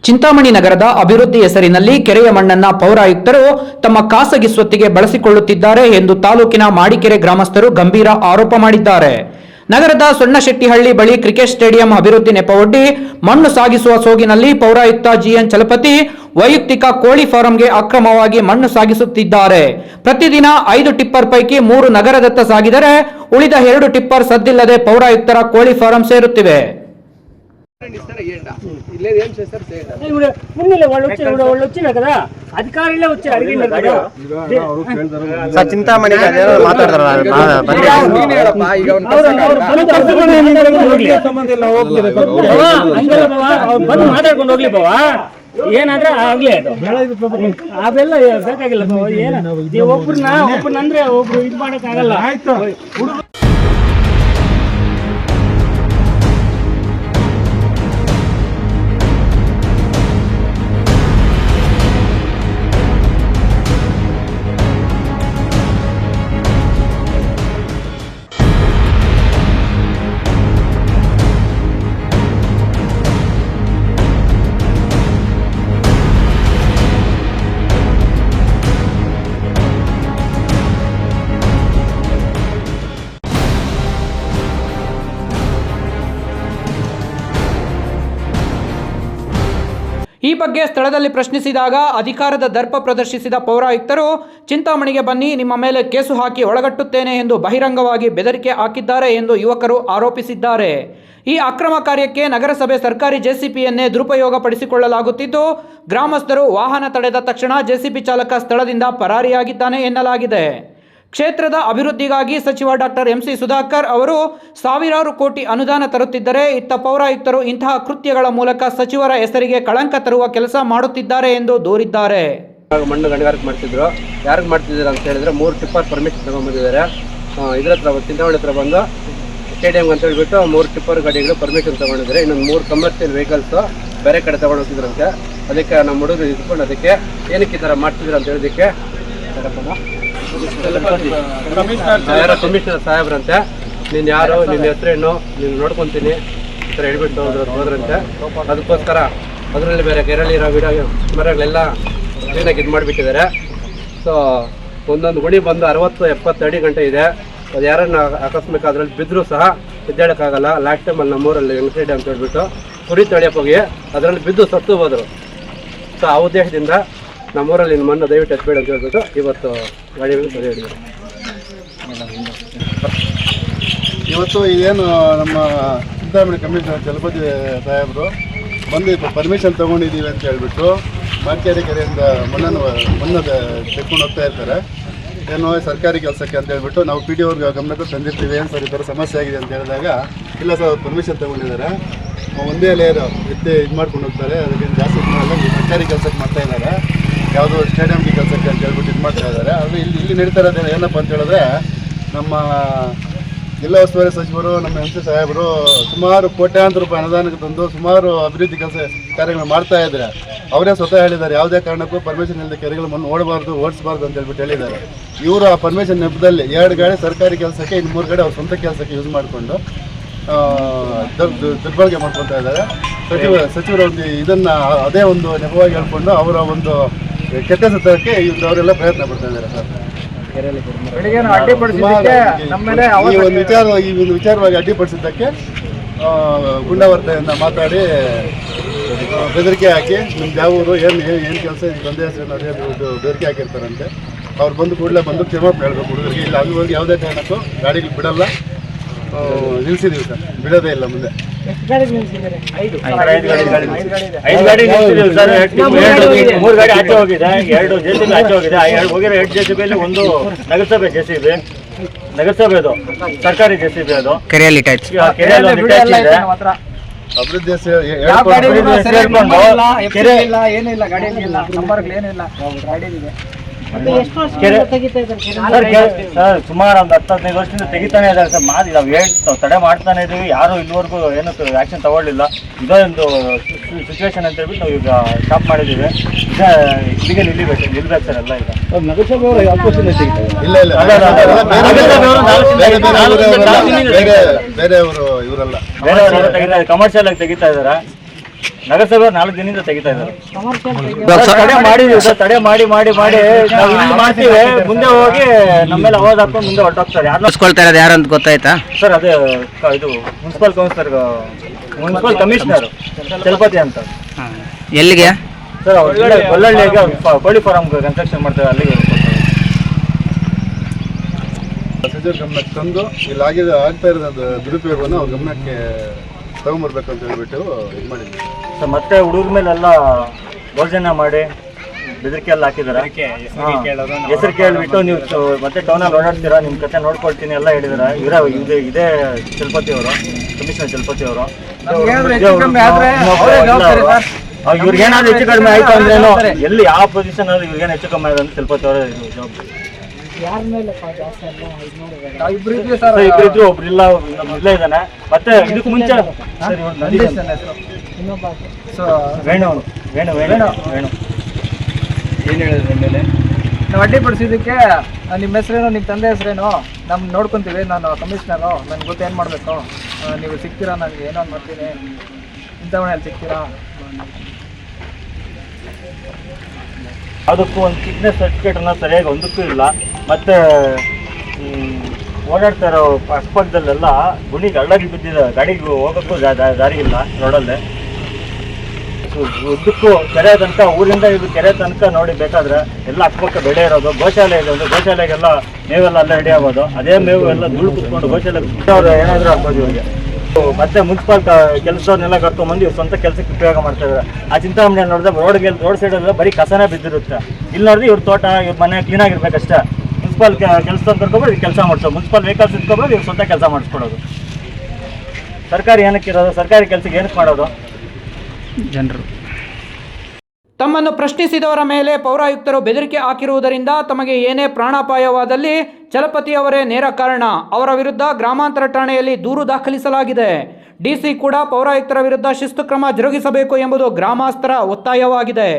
ಚಿಂತಾಮಣಿ ನಗರದ ಅಭಿವೃದ್ಧಿ ಹೆಸರಿನಲ್ಲಿ ಕೆರೆಯ ಮಣ್ಣನ್ನ ಪೌರಾಯುಕ್ತರು ತಮ್ಮ ಖಾಸಗಿ ಸ್ವತ್ತಿಗೆ ಬಳಸಿಕೊಳ್ಳುತ್ತಿದ್ದಾರೆ ಎಂದು ತಾಲೂಕಿನ ಮಾಡಿಕೆರೆ ಗ್ರಾಮಸ್ಥರು ಗಂಭೀರ ಆರೋಪ ಮಾಡಿದ್ದಾರೆ. ನಗರದ ಸೊಣ್ಣಶೆಟ್ಟಿಹಳ್ಳಿ ಬಳಿ ಕ್ರಿಕೆಟ್ ಸ್ಟೇಡಿಯಂ ಅಭಿವೃದ್ಧಿ ನೆಪವೊಡ್ಡಿ ಮಣ್ಣು ಸಾಗಿಸುವ ಸೋಗಿನಲ್ಲಿ ಪೌರಾಯುಕ್ತ ಜಿಎನ್ ಚಲಪತಿ ವೈಯಕ್ತಿಕ ಕೋಳಿ ಫಾರಂಗೆ ಅಕ್ರಮವಾಗಿ ಮಣ್ಣು ಸಾಗಿಸುತ್ತಿದ್ದಾರೆ. ಪ್ರತಿದಿನ 5 ಟಿಪ್ಪರ್ ಪೈಕಿ 3 ನಗರದತ್ತ ಸಾಗಿದರೆ ಉಳಿದ 2 ಟಿಪ್ಪರ್ ಸದ್ದಿಲ್ಲದೆ ಪೌರಾಯುಕ್ತರ ಕೋಳಿ ಫಾರಂ ಸೇರುತ್ತಿವೆ. చింతామణి ಮಾತಾಡ್ಕೊಂಡು ಹೋಗ್ಲಿ ಬಾವಾ, ಏನಾದ್ರೆ ಆಗ್ಲಿ ಅದು ಅವೆಲ್ಲ ಬೇಕಾಗಿಲ್ಲ. ಒಬ್ಬರನ್ನ ಒಬ್ರು ಇದು ಮಾಡಕ್ ಆಗಲ್ಲ. ಈ ಬಗ್ಗೆ ಸ್ಥಳದಲ್ಲಿ ಪ್ರಶ್ನಿಸಿದಾಗ ಅಧಿಕಾರದ ದರ್ಪ ಪ್ರದರ್ಶಿಸಿದ ಪೌರಾಯುಕ್ತರು ಚಿಂತಾಮಣಿಗೆ ಬನ್ನಿ, ನಿಮ್ಮ ಮೇಲೆ ಕೇಸು ಹಾಕಿ ಒಳಗಟ್ಟುತ್ತೇನೆ ಎಂದು ಬಹಿರಂಗವಾಗಿ ಬೆದರಿಕೆ ಹಾಕಿದ್ದಾರೆ ಎಂದು ಯುವಕರು ಆರೋಪಿಸಿದ್ದಾರೆ. ಈ ಅಕ್ರಮ ಕಾರ್ಯಕ್ಕೆ ನಗರಸಭೆ ಸರ್ಕಾರಿ ಜೆಸಿಪಿಯನ್ನೇ ದುರುಪಯೋಗಪಡಿಸಿಕೊಳ್ಳಲಾಗುತ್ತಿದ್ದು, ಗ್ರಾಮಸ್ಥರು ವಾಹನ ತಡೆದ ತಕ್ಷಣ ಜೆಸಿಪಿ ಚಾಲಕ ಸ್ಥಳದಿಂದ ಪರಾರಿಯಾಗಿದ್ದಾನೆ ಎನ್ನಲಾಗಿದೆ. ಕ್ಷೇತ್ರದ ಅಭಿವೃದ್ಧಿಗಾಗಿ ಸಚಿವ ಡಾಕ್ಟರ್ ಎಂಸಿ ಸುಧಾಕರ್ ಅವರು ಸಾವಿರಾರು ಕೋಟಿ ಅನುದಾನ ತರುತ್ತಿದ್ದರೆ ಇತ್ತ ಪೌರಾಯುಕ್ತರು ಇಂತಹ ಕೃತ್ಯಗಳ ಮೂಲಕ ಸಚಿವರ ಹೆಸರಿಗೆ ಕಳಂಕ ತರುವ ಕೆಲಸ ಮಾಡುತ್ತಿದ್ದಾರೆ ಎಂದು ದೂರಿದ್ದಾರೆ. ಮಣ್ಣು ಗಣಿಗಾರಿಕೆ ಮಾಡ್ತಿದ್ರು, ಯಾರಿಗೆ ಮಾಡ್ತಿದ್ರು ಅಂತ ಹೇಳಿದ್ರೆ 3 ಟಿಪ್ಪರ್ ಪರ್ಮಿಷನ್ ತಗೊಂಡ್ಬಂದಿದ್ದಾರೆ. ಇದ್ರ ಹತ್ರ ಚಿಂತಾಮಣಿ ಹತ್ರ ಬಂದು ಸ್ಟೇಡಿಯಂ ಅಂತ ಹೇಳ್ಬಿಟ್ಟು 3 ಟಿಪ್ಪರ್ ಗಾಡಿಗಳು ಪರ್ಮಿಷನ್ ತಗೊಂಡಿದ್ದಾರೆ. ಇನ್ನೊಂದು 3 ಕಮರ್ಷಿಯಲ್ ವೆಹಿಕಲ್ಸ್ ಬೇರೆ ಕಡೆ ತಗೊಂಡು ಹೋಗ್ತಿದ್ರಂತೆ. ಅದಕ್ಕೆ ನಮ್ಮ ಹುಡುಗರು ಇದ್ಕೊಂಡು ಅದಕ್ಕೆ ಏನಕ್ಕೆ ಈ ಥರ ಮಾಡ್ತಿದ್ರು ಅಂತ ಹೇಳೋದಕ್ಕೆ ಕಮಿಷನರ್ ಸಾಹೇಬ್ರಂತೆ, ನೀನು ಯಾರು, ನಿನ್ನ ಹೆಸರೇನು, ನೀನು ನೋಡ್ಕೊತೀನಿ ಈ ಥರ ಹೇಳ್ಬಿಟ್ಟು ಹೋದ್ರಂತೆ. ಅದಕ್ಕೋಸ್ಕರ ಅದರಲ್ಲಿ ಬೇರೆ ಕೆರೆಯಲ್ಲಿರೋ ಮರಗಳೆಲ್ಲ ಕ್ಲೀನಾಗಿ ಇದು ಮಾಡಿಬಿಟ್ಟಿದ್ದಾರೆ. ಸೊ ಒಂದೊಂದು ಗುಣಿ ಬಂದು 60-70 ಅಡಿ ಗಂಟೆ ಇದೆ. ಅದು ಯಾರನ್ನ ಅಕಸ್ಮಾತ್ ಅದರಲ್ಲಿ ಬಿದ್ದರೂ ಸಹ ಎದ್ದೇಳೋಕ್ಕಾಗಲ್ಲ. ಲಾಸ್ಟ್ ಟೈಮಲ್ಲಿ ನಮ್ಮೂರಲ್ಲಿ ಎಂಗ್ಸೈಡ್ ಅಂತ ಹೇಳ್ಬಿಟ್ಟು ಕುರಿ ತೊಳೆಯಕ್ಕೆ ಹೋಗಿ ಅದರಲ್ಲಿ ಬಿದ್ದು ಸತ್ತು ಹೋದರು. ಸೊ ಆ ಉದ್ದೇಶದಿಂದ ನಮ್ಮೂರಲ್ಲಿ ಇನ್ನು ಮಣ್ಣು ದಯವಿಟ್ಟು ಎತ್ತಬೇಡ ಅಂತ ಹೇಳ್ಬಿಟ್ಟು ಇವತ್ತು ಗಾಡಿಗಳು ಸರಿ ಹೇಳಿದ್ದಾರೆ. ಇವತ್ತು ಏನು ನಮ್ಮ ಚಿಂತಾಮಣಿ ಕಮಿಷನರ್ ಚಲಪತಿ ಸಾಹೇಬರು ಬಂದು ಪರ್ಮಿಷನ್ ತೊಗೊಂಡಿದ್ದೀವಿ ಅಂತ ಹೇಳ್ಬಿಟ್ಟು ಮಾರ್ಕೆರೆ ಕೆರೆಯಿಂದ ಮಣ್ಣನ್ನು ತೆಕ್ಕೊಂಡು ಹೋಗ್ತಾ ಇರ್ತಾರೆ. ಏನೋ ಸರ್ಕಾರಿ ಕೆಲಸಕ್ಕೆ ಅಂತ ಹೇಳ್ಬಿಟ್ಟು ನಾವು ಪಿ ಡಿ ಅವ್ರಿಗೆ ಗಮನಕ್ಕೆ ತಂದಿರ್ತೀವಿ. ಏನು ಸರ್ ಈ ಥರ ಸಮಸ್ಯೆ ಆಗಿದೆ ಅಂತ ಹೇಳಿದಾಗ, ಇಲ್ಲ ಸರ್ ಅವ್ರು ಪರ್ಮಿಷನ್ ತೊಗೊಂಡಿದ್ದಾರೆ, ಒಂದೇ ಲೇಯರ್ ಎತ್ತಿ ಇದು ಮಾಡ್ಕೊಂಡು ಹೋಗ್ತಾರೆ, ಅದಕ್ಕೆ ಜಾಸ್ತಿ ಸರ್ಕಾರಿ ಕೆಲಸಕ್ಕೆ ಮಾಡ್ತಾ ಇದ್ದಾರೆ, ಯಾವುದೋ ಸ್ಟೇಡಿಯಂಗೆ ಕೆಲಸಕ್ಕೆ ಅಂತ ಹೇಳ್ಬಿಟ್ಟು ಇದು ಮಾಡ್ತಾ ಇದ್ದಾರೆ. ಅದು ಇಲ್ಲಿ ನಡೀತಾ ಇರೋದು ಏನಪ್ಪ ಅಂತ ಹೇಳಿದ್ರೆ, ನಮ್ಮ ಜಿಲ್ಲಾ ಉಸ್ತುವಾರಿ ಸಚಿವರು ನಮ್ಮ ಎಂ ಸಿ ಸಾಹೇಬರು ಸುಮಾರು ಕೋಟ್ಯಾಂತರ ರೂಪಾಯಿ ಅನುದಾನಕ್ಕೆ ತಂದು ಸುಮಾರು ಅಭಿವೃದ್ಧಿ ಕಾರ್ಯಗಳು ಮಾಡ್ತಾ ಇದ್ದಾರೆ. ಅವರೇ ಸ್ವತಃ ಹೇಳಿದ್ದಾರೆ, ಯಾವುದೇ ಕಾರಣಕ್ಕೂ ಪರ್ಮಿಷನ್ ಇಲ್ಲದೆ ಕೆರೆಗಳು ಮಣ್ಣು ಓಡಿಸಬಾರ್ದು ಅಂತ ಹೇಳ್ಬಿಟ್ಟು ಹೇಳಿದ್ದಾರೆ. ಇವರು ಆ ಪರ್ಮಿಷನ್ ನೆಪದಲ್ಲಿ 2 ಗಾಡಿ ಸರ್ಕಾರಿ ಕೆಲಸಕ್ಕೆ, ಇನ್ನು 3 ಗಾಡಿ ಅವ್ರ ಸ್ವಂತ ಕೆಲಸಕ್ಕೆ ಯೂಸ್ ಮಾಡಿಕೊಂಡು ದುರ್ಬಳಕೆ ಮಾಡ್ಕೊತಾ ಇದ್ದಾರೆ. ಸಚಿವರು ಒಂದು ಇದನ್ನು ಅದೇ ಒಂದು ನೆಪವಾಗಿ ಹೇಳ್ಕೊಂಡು ಅವರ ಒಂದು ಕೆಟ್ಟ ಸತ್ತಕ್ಕೆ ಅವರೆಲ್ಲ ಪ್ರಯತ್ನ ಪಡ್ತಾ ಇದ್ದಾರೆ ಸರ್. ಈ ಒಂದು ವಿಚಾರವಾಗಿ ಅಡ್ಡಿಪಡಿಸಿದ್ದಕ್ಕೆ ಗುಂಡಾವರ್ತನೆಯಿಂದ ಮಾತಾಡಿ ಬೆದರಿಕೆ ಹಾಕಿ, ನಿಮ್ಗೆ ಯಾವ ಊರು ಏನು ಕೆಲಸ ತಂದೆ ಹೆಸರು ಬೆದರಿಕೆ ಹಾಕಿರ್ತಾರಂತೆ. ಅವ್ರು ಬಂದು ಕೂಡಲೇ ಬಂದು ಕ್ಷಮಾಪಣೆ ಹೇಳ್ಬೇಕು ಹುಡುಗರಿಗೆ. ಇಲ್ಲ ಅಲ್ಲಿವರೆಗೆ ಯಾವುದೇ ಕಾರಣಕ್ಕೂ ಗಾಡಿಗಳು ಬಿಡಲ್ಲ, ನಿಲ್ಸಿದೀವಿ ಸರ್, ಬಿಡೋದೇ ಇಲ್ಲ ಮುಂದೆ. 5 ಗಾಡಿ ನಿಲ್ಸಿದ್ದಾರೆ. 5 ಗಾಡಿ ನಿಲ್ಸಿದ್ದೀವಿ ಸರ್. 3 ಗಾಡಿ ಆಚೆ ಹೋಗಿದೆ, 2 ಜೆಸಿಬಿ ಆಚೆ ಹೋಗಿದೆ. ಹೋಗಿರೋ 2 ಜೆಸಿಬಿಯಲ್ಲಿ ಒಂದು ನಗರಸಭೆ ಜೆಸಿಬಿ, ನಗರಸಭೆದು ಸರ್ಕಾರಿ ಜೆಸಿಬಿ, ಅದು ಕೆರೆಯಲ್ಲಿ ಟಚ್ ಇದೆ. ಅಭಿವೃದ್ಧಿ ಸುಮಾರು ಒಂದು 10-15 ವರ್ಷದಿಂದ ತೆಗಿತಾನೆ ಇದ್ದಾರೆ ಸರ್. ನಾವು ತಡೆ ಮಾಡ್ತಾನೆ ಇದೀವಿ, ಯಾರು ಇಲ್ಲಿವರೆಗೂ ಏನು ಆಕ್ಷನ್ ತಗೊಳ್ಳಿಲ್ಲ. ಇದೊಂದು ಸಿಚುವೇಶನ್ ಅಂತ ಹೇಳ್ಬಿಟ್ಟು ನಾವು ಈಗ ಸ್ಟಾಪ್ ಮಾಡಿದ್ದೀವಿ. ಇಲ್ಲಿಗೆ ನಿಲ್ಬೇಕು ಸರ್ ಎಲ್ಲ. ಈಗ ನಗರಸಭೆಯವರು ಕಮರ್ಷಿಯಲ್ ಆಗಿ ತೆಗಿತಾ ಇದ್ದಾರೆ. ನಗರಸಭೆ 4 ದಿನದಿಂದ ತೆಗಿತಾ ಇದ್ದಾರೆ. ತಡೆ ಮಾಡಿದೀವಿ ಸರ್, ತಡೆ ಮಾಡಿ ನಾವು ಇಲ್ಲಿ ಮಾಡ್ತೀವಿ, ಮುಂದೆ ಹೋಗಿ ನಮ್ಮ ಮೇಲೆ ಅವಾಜ್ ಹಾಕೊಂಡು ಮುಂದೆ ಹೊರಟೋಗ್ತಾರೆ. ಯಾರು ಯಾರು ಅಂತ ಗೊತ್ತಾಯ್ತಾ ಸರ್ ಅದೇ ಇದು municipal councillor, municipal commissioner Chalapathi ಅಂತ. ಎಲ್ಲಿಗೆ ಸರ್ ಒಳ್ಳೊಳ್ಳೆಗೆ ಕೋಳಿ ಫಾರಂ ಕನ್ಸ್ಟ್ರಕ್ಷನ್ ಮಾಡ್ತಾರೆ, ಅಲ್ಲಿಗೆ ಸಚಿವರ ಗಮನಕ್ಕೆ ತಂದು ಇಲ್ಲಿ ಆಗ್ತಾ ಇರೋದು ದುರುಪಯೋಗವನ್ನು ಅವ್ರ ಗಮನಕ್ಕೆ ತಗೊಂಬರ್ಬೇಕಂತ ಹೇಳ್ಬಿಟ್ಟು ಇದು ಮಾಡಿದ್ವಿ ಸರ್. ಮತ್ತೆ ಹುಡುಗರ ಮೇಲೆಲ್ಲ ದೌರ್ಜನ್ಯ ಮಾಡಿ ಬೆದರಿಕೆ ಎಲ್ಲ ಹಾಕಿದ್ದಾರೆ. ಹೆಸರು ಕೇಳಿಬಿಟ್ಟು ನೀವು ಮತ್ತೆ ಟೌನಲ್ಲಿ ಓಡಾಡ್ತೀರಾ, ನಿಮ್ಮ ಕತೆ ನೋಡ್ಕೊಳ್ತೀನಿ ಎಲ್ಲ ಹೇಳಿದಾರೆ. ಇದೇ ಚಲಪತಿ ಅವರು, ಕಮಿಷನರ್ ಚಲಪತಿ ಅವರು. ಇವ್ರಿಗೇನಾದ್ರು ಹೆಚ್ಚು ಕಡಿಮೆ ಆಯ್ತು ಅಂದ್ರೇನು, ಎಲ್ಲಿ ಯಾವ ಪೊಸಿಷನ್ ಆದ್ರೂ ಇವ್ರಿಗೇನು ಹೆಚ್ಚು ಕಡಿಮೆ ಆದ್ರೆ ಚಲಪತಿ ಅವರೇ ಜವಾಬ್ದಾರಿ. ಇಬ್ರಿದ್ರು, ಒಬ್ರಿಲ್ಲ, ಇಲ್ಲೇ ಇದ್ದಾನೆ. ಮತ್ತೆ ಇದಕ್ಕೆ ಮುಂಚೆ ವೇಣು ಏನು ಹೇಳಿದ್ರೆ ಮೇಲೆ ನಾವು ಅಡ್ಡಿಪಡಿಸಿದ್ದಕ್ಕೆ ನಿಮ್ಮ ಹೆಸರೇನು, ನಿಮ್ಮ ತಂದೆ ಹೆಸರೇನು, ನಮ್ಮ ನೋಡ್ಕೊತೀವಿ, ನಾನು ಕಮಿಷನರು, ನನಗೆ ಗೊತ್ತು ಏನು ಮಾಡಬೇಕು, ನೀವು ಸಿಗ್ತೀರಾ, ನನಗೆ ಏನೋ ಮಾಡ್ತೀನಿ, ಇಂಥ ಮನೆಯಲ್ಲಿ ಸಿಗ್ತೀರಾ. ಅದಕ್ಕೂ ಒಂದು ಫಿಟ್ನೆಸ್ ಸರ್ಟಿಫಿಕೇಟ್ ಅನ್ನೋ ಸರಿಯಾಗಿ ಒಂದಕ್ಕೂ ಇಲ್ಲ. ಮತ್ತು ಓಡಾಡ್ತಾ ಇರೋ ಅಕ್ಕಪಕ್ಕದಲ್ಲೆಲ್ಲ ಗುಣಿಗೆ ಹಳ್ಳಗಿ ಬಿದ್ದಿದೆ, ಗಾಡಿಗೆ ಹೋಗೋಕ್ಕೂ ದಾರಿ ಇಲ್ಲ ರೋಡಲ್ಲೇ. ಉದ್ದಕ್ಕೂ ಕೆರೆ ತನಕ, ಊರಿಂದ ಇದು ಕೆರೆ ತನಕ ನೋಡಿ ಬೇಕಾದ್ರೆ ಎಲ್ಲ ಅಕ್ಕಪಕ್ಕ ಬೆಳೆ ಇರೋದು. ಗೋಶಾಲೆ ಇದೆ, ಒಂದು ಗೋಶಾಲೆಗೆಲ್ಲ ಮೇವೆಲ್ಲ ಅಲ್ಲೇ ರೆಡಿ ಆಗೋದು. ಅದೇ ಮೇವು ಎಲ್ಲ ಧೂಳು ಕುತ್ಕೊಂಡು ಗೋಶಾಲೆ ಅವ್ರು ಏನಾದರೂ ಆಗ್ಬೋದು ಇವಾಗ. ಮತ್ತೆ ಮುನ್ಸಿಪಲ್ ಕೆಲಸದವ್ರನ್ನೆಲ್ಲ ಕರ್ಕೊಂಡ್ಬಂದು ಇವ್ರು ಸ್ವಂತ ಕೆಲಸಕ್ಕೆ ಉಪಯೋಗ ಮಾಡ್ತಾ ಇದ್ದಾರೆ. ಆ ಚಿಂತಾಮಣಿ ನೋಡಿದ್ರೆ ರೋಡ್ ಸೈಡೆಲ್ಲ ಬರೀ ಕಸನೇ ಬಿದ್ದಿರುತ್ತೆ. ಇಲ್ಲಿ ನೋಡಿದ್ರೆ ಇವ್ರ ತೋಟ, ಇವ್ರ ಮನೆ ಕ್ಲೀನಾಗಿರ್ಬೇಕಷ್ಟೇ. ಮುನ್ಸಿಪಲ್ ಕೆಲಸದವ್ರು ಕರ್ಕೊಬೋದು, ಕೆಲಸ ಮಾಡಿಸೋದು. ಮುನ್ಸಿಪಲ್ ವೆಹಿಕಲ್ಸ್ ಇಟ್ಕೊಬೋದು, ಇವ್ರು ಸ್ವಂತ ಕೆಲಸ ಮಾಡಿಸ್ಕೊಡೋದು. ಸರ್ಕಾರಿ ಏನಕ್ಕಿರೋದು, ಸರ್ಕಾರಿ ಕೆಲಸಕ್ಕೆ ಏನಕ್ಕೆ ಮಾಡೋದು ಜನರು? ತಮ್ಮನ್ನು ಪ್ರಶ್ನಿಸಿದವರ ಮೇಲೆ ಪೌರಾಯುಕ್ತರು ಬೆದರಿಕೆ ಹಾಕಿರುವುದರಿಂದ ತಮಗೆ ಏನೇ ಪ್ರಾಣಾಪಾಯವಾದಲ್ಲಿ ಚಲಪತಿಯವರೇ ನೇರ ಕಾರಣ. ಅವರ ವಿರುದ್ಧ ಗ್ರಾಮಾಂತರ ಠಾಣೆಯಲ್ಲಿ ದೂರು ದಾಖಲಿಸಲಾಗಿದೆ. ಡಿಸಿ ಕೂಡ ಪೌರಾಯುಕ್ತರ ವಿರುದ್ಧ ಶಿಸ್ತು ಕ್ರಮ ಜರುಗಿಸಬೇಕು ಎಂಬುದು ಗ್ರಾಮಸ್ಥರ ಒತ್ತಾಯವಾಗಿದೆ.